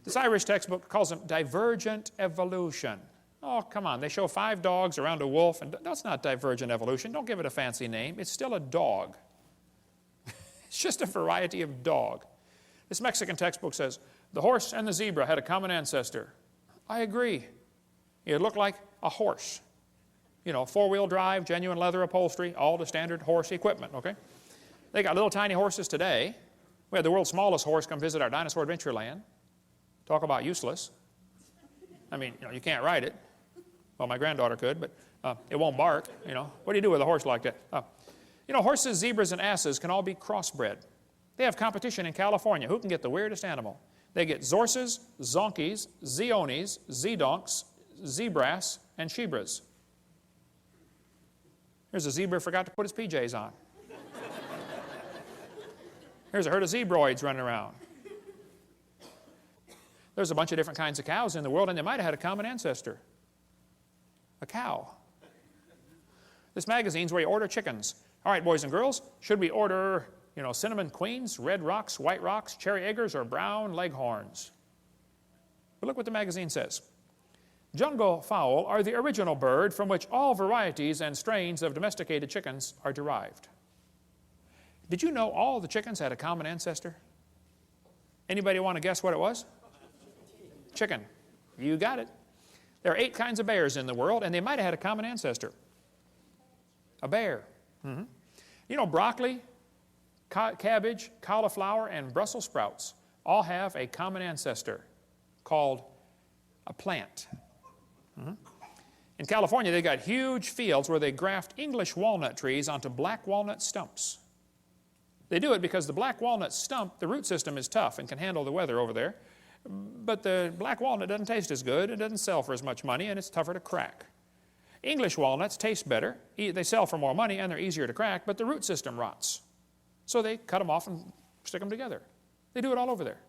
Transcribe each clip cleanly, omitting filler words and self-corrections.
This Irish textbook calls them Divergent Evolution. Oh, come on. They show 5 dogs around a wolf, and that's not Divergent Evolution. Don't give it a fancy name. It's still a dog. It's just a variety of dog. This Mexican textbook says, the horse and the zebra had a common ancestor. I agree. It looked like a horse. You know, 4-wheel drive, genuine leather upholstery, all the standard horse equipment, okay? They got little tiny horses today. We had the world's smallest horse come visit our dinosaur adventure land. Talk about useless. I mean, you know, you can't ride it. Well, my granddaughter could, but it won't bark, you know. What do you do with a horse like that? You know, horses, zebras, and asses can all be crossbred. They have competition in California. Who can get the weirdest animal? They get zorses, zonkies, zeonies, zedonks, zebras, and shebras. Here's a zebra who forgot to put his PJs on. Here's a herd of zebroids running around. There's a bunch of different kinds of cows in the world, and they might have had a common ancestor. A cow. This magazine's where you order chickens. All right, boys and girls, should we order, you know, cinnamon queens, red rocks, white rocks, cherry eggers, or brown leghorns? But look what the magazine says. Jungle fowl are the original bird from which all varieties and strains of domesticated chickens are derived. Did you know all the chickens had a common ancestor? Anybody want to guess what it was? Chicken. You got it. There are 8 kinds of bears in the world, and they might have had a common ancestor. A bear. You know, broccoli, cabbage, cauliflower, and Brussels sprouts all have a common ancestor called a plant. In California, they got huge fields where they graft English walnut trees onto black walnut stumps. They do it because the black walnut stump, the root system is tough and can handle the weather over there. But the black walnut doesn't taste as good, it doesn't sell for as much money, and it's tougher to crack. English walnuts taste better, they sell for more money, and they're easier to crack, but the root system rots. So they cut them off and stick them together. They do it all over there.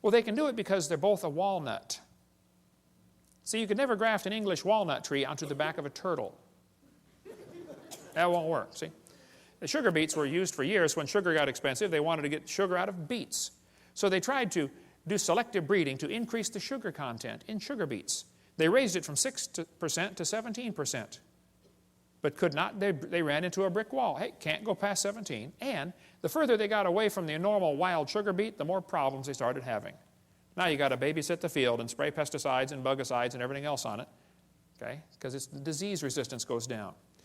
Well, they can do it because they're both a walnut. See, you could never graft an English walnut tree onto the back of a turtle. That won't work, see? The sugar beets were used for years. When sugar got expensive, they wanted to get sugar out of beets. So they tried to do selective breeding to increase the sugar content in sugar beets. They raised it from 6% to 17%, but could not. They ran into a brick wall. Hey, can't go past 17. And the further they got away from the normal wild sugar beet, the more problems they started having. Now you got to babysit the field and spray pesticides and bugicides and everything else on it, okay? Because its disease resistance goes down.